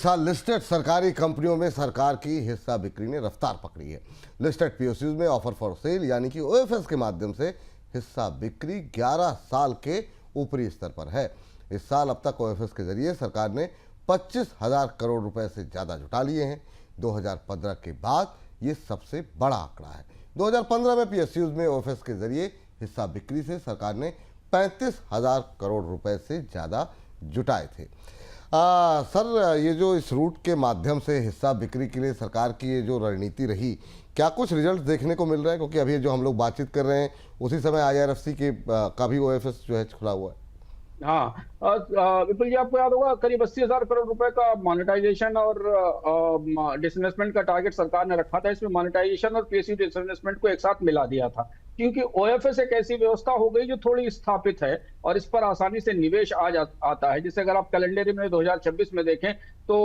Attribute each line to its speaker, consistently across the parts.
Speaker 1: साल लिस्टेड सरकारी कंपनियों में सरकार की हिस्सा बिक्री ने रफ्तार पकड़ी है। लिस्टेड पीएसयूज में ऑफर फॉर सेल यानी कि ओएफएस के माध्यम से हिस्सा बिक्री 11 साल के ऊपरी स्तर पर है। इस साल अब तक ओएफएस के जरिए सरकार ने 25,000 करोड़ रुपए से ज्यादा जुटा लिए हैं। 2015 के बाद ये सबसे बड़ा आंकड़ा है। 2015 में पीएसयूज में ओएफएस के जरिए हिस्सा बिक्री से सरकार ने 35,000 करोड़ रुपए से ज्यादा जुटाए थे। सर, ये जो इस रूट के माध्यम से हिस्सा बिक्री के लिए सरकार की ये जो रणनीति रही, क्या कुछ रिजल्ट देखने को मिल रहा है? क्योंकि अभी जो हम लोग बातचीत कर रहे हैं उसी समय आईआरएफसी के का भी ओएफएस जो है खुला हुआ है।
Speaker 2: हाँ, विपुल जी, आपको याद होगा करीब 80,000 करोड़ रुपए का मोनेटाइजेशन और डिसइन्वेस्टमेंट का टारगेट सरकार ने रखा था। इसमें मोनेटाइजेशन और पीएसयू डिसइन्वेस्टमेंट को एक साथ मिला दिया था, क्योंकि ओएफएस एक ऐसी व्यवस्था हो गई जो थोड़ी स्थापित है और इस पर आसानी से निवेश आता है। जिससे अगर आप कैलेंडर में 2026 में देखें तो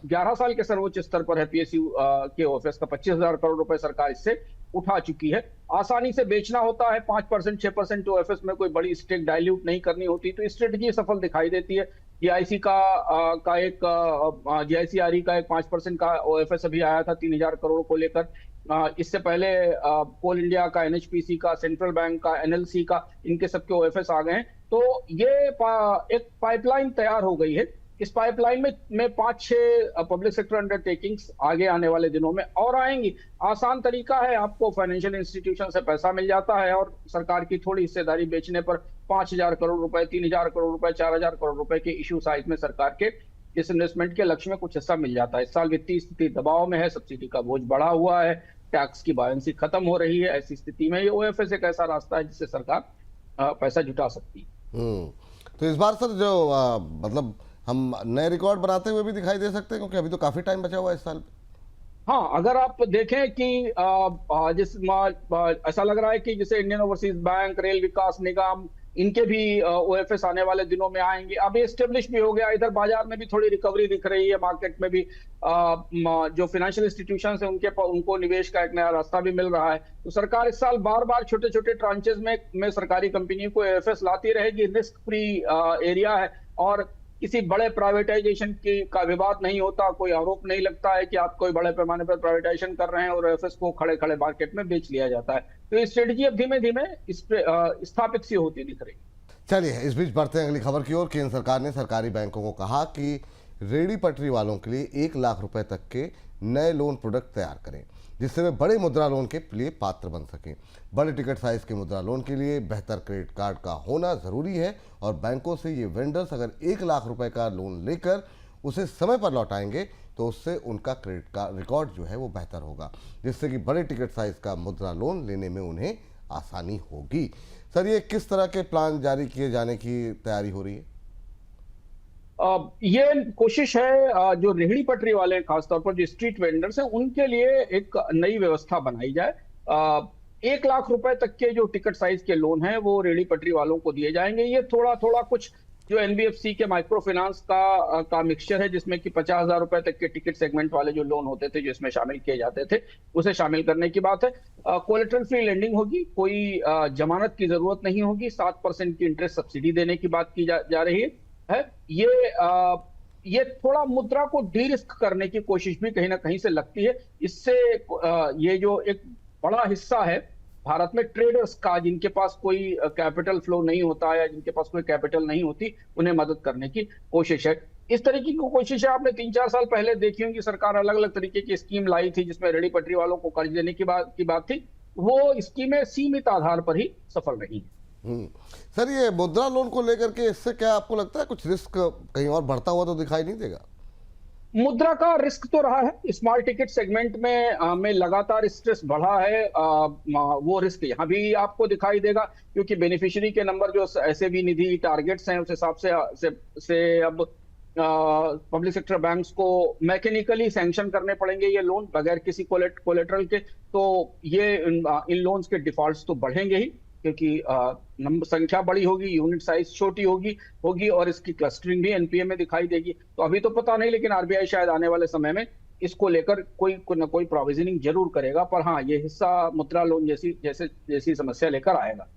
Speaker 2: 11 साल के सर्वोच्च स्तर पर है पीएसयू के ओएफएस का। 25,000 करोड़ रुपए सरकार इससे उठा चुकी है। आसानी से बेचना होता है, 5% 6% ओएफएस में कोई बड़ी स्टेक डाइल्यूट नहीं करनी होती, तो स्ट्रेटजी सफल दिखाई देती है। जीआईसी का एक जीआईसीआरई का एक 5% का ओएफएस अभी आया था 3,000 करोड़ को लेकर। इससे पहले कोल इंडिया का, एनएचपीसी का, सेंट्रल बैंक का, एनएलसी का, इनके सबके ओएफएस आ गए हैं। तो ये एक पाइपलाइन तैयार हो गई है। इस पाइपलाइन में 5-6 पब्लिक सेक्टर अंडरटेकिंग्स आगे आने वाले दिनों में और आएंगी। आसान तरीका है, आपको फाइनेंशियल इंस्टीट्यूशन से पैसा मिल जाता है और सरकार की थोड़ी हिस्सेदारी बेचने पर 5,000 करोड़ रुपए, 3,000 करोड़ रुपए, 4,000 करोड़ रुपए के इश्यू साइज में सरकार के इस इन्वेस्टमेंट के लक्ष्य में कुछ हिस्सा मिल जाता है। इस साल वित्तीय स्थिति दबाव में है, सब्सिडी का बोझ बढ़ा हुआ है, टैक्स की बायंसी खत्म हो रही है। ऐसी स्थिति में ये ओएफएस एक ऐसा रास्ता है जिससे सरकार पैसा जुटा सकती है।
Speaker 1: तो इस बार सर जो मतलब हम नए रिकॉर्ड बनाते हुए भी दिखाई दे सकते हैं, क्योंकि अभी तो काफी टाइम बचा हुआ है इस साल।
Speaker 2: हाँ, अगर आप देखें कि ऐसा लग रहा है कि जैसे इंडियन ओवरसीज बैंक, रेल विकास निगम, इनके भी ओएफएस आने वाले दिनों में आएंगे। अब ये स्टेब्लिश भी हो गया, इधर बाजार में भी थोड़ी रिकवरी दिख रही है, मार्केट में भी जो फाइनेंशियल इंस्टीट्यूशंस है उनको निवेश का एक नया रास्ता भी मिल रहा है। तो सरकार इस साल बार बार छोटे छोटे ट्रांचेस में सरकारी कंपनियों को ओएफएस लाती रहेगी। रिस्क फ्री एरिया है और किसी बड़े प्राइवेटाइजेशन का विवाद नहीं होता, कोई आरोप नहीं लगता है कि आप कोई बड़े पैमाने पर प्राइवेटाइजेशन कर रहे हैं और ओएफएस को खड़े खड़े मार्केट में बेच लिया जाता है। तो ये स्ट्रेटजी अब धीमे धीमे इस पे स्थापित सी होती दिख रही।
Speaker 1: चलिए, इस बीच बढ़ते हैं अगली खबर की ओर। केंद्र सरकार ने सरकारी बैंकों को कहा कि रेहड़ी पटरी वालों के लिए 1 लाख रुपए तक के नए लोन प्रोडक्ट तैयार करें, जिससे वे बड़े मुद्रा लोन के लिए पात्र बन सकें। बड़े टिकट साइज के मुद्रा लोन के लिए बेहतर क्रेडिट कार्ड का होना जरूरी है और बैंकों से ये वेंडर्स अगर 1 लाख रुपए का लोन लेकर उसे समय पर लौटाएंगे तो उससे उनका क्रेडिट का रिकॉर्ड जो है वो बेहतर होगा, जिससे कि बड़े टिकट साइज का मुद्रा लोन लेने में उन्हें आसानी होगी। सर, ये किस तरह के प्लान जारी किए जाने की तैयारी हो रही है?
Speaker 2: ये कोशिश है जो रेहड़ी पटरी वाले हैं, खासतौर पर जो स्ट्रीट वेंडर्स हैं, उनके लिए एक नई व्यवस्था बनाई जाए। 1 लाख रुपए तक के जो टिकट साइज के लोन हैं वो रेहड़ी पटरी वालों को दिए जाएंगे। ये थोड़ा थोड़ा कुछ जो एनबीएफसी के माइक्रो फाइनेंस का मिक्सचर है, जिसमें कि 50,000 रुपए तक के टिकट सेगमेंट वाले जो लोन होते थे जो इसमें शामिल किए जाते थे, उसे शामिल करने की बात है। कोलेटरल फ्री लेंडिंग होगी, कोई जमानत की जरूरत नहीं होगी, 7% की इंटरेस्ट सब्सिडी देने की बात की जा रही है। ये थोड़ा मुद्रा को डी रिस्क करने की कोशिश भी कहीं ना कहीं से लगती है। इससे ये जो एक बड़ा हिस्सा है भारत में ट्रेडर्स का, जिनके पास कोई कैपिटल फ्लो नहीं होता है या जिनके पास कोई कैपिटल नहीं होती, उन्हें मदद करने की कोशिश है। इस तरीके की कोशिश है आपने 3-4 साल पहले देखी होंगी। सरकार अलग अलग तरीके की स्कीम लाई थी जिसमें रेहड़ी पटरी वालों को कर्ज देने की बात थी। वो स्कीमें सीमित आधार पर ही सफल रही है।
Speaker 1: सर, ये मुद्रा लोन को लेकर के इससे क्या आपको लगता है कुछ रिस्क कहीं और बढ़ता हुआ तो दिखाई नहीं देगा?
Speaker 2: मुद्रा का रिस्क तो रहा है, स्मॉल टिकट सेगमेंट में लगातार स्ट्रेस बढ़ा है। वो रिस्क यहाँ भी आपको दिखाई देगा, क्योंकि बेनिफिशियरी के नंबर जो ऐसे भी निधि टारगेट्स हैं उस हिसाब से अब पब्लिक सेक्टर बैंक्स को मैकेनिकली सैंक्शन करने पड़ेंगे ये लोन बगैर किसी कोलेटरल के। तो ये इन लोन्स के डिफॉल्ट्स तो बढ़ेंगे ही, क्योंकि नंबर संख्या बड़ी होगी, यूनिट साइज छोटी होगी और इसकी क्लस्टरिंग भी एनपीए में दिखाई देगी। तो अभी तो पता नहीं, लेकिन आरबीआई शायद आने वाले समय में इसको लेकर कोई प्रोविजनिंग जरूर करेगा। पर हाँ, ये हिस्सा मुद्रा लोन जैसी समस्या लेकर आएगा।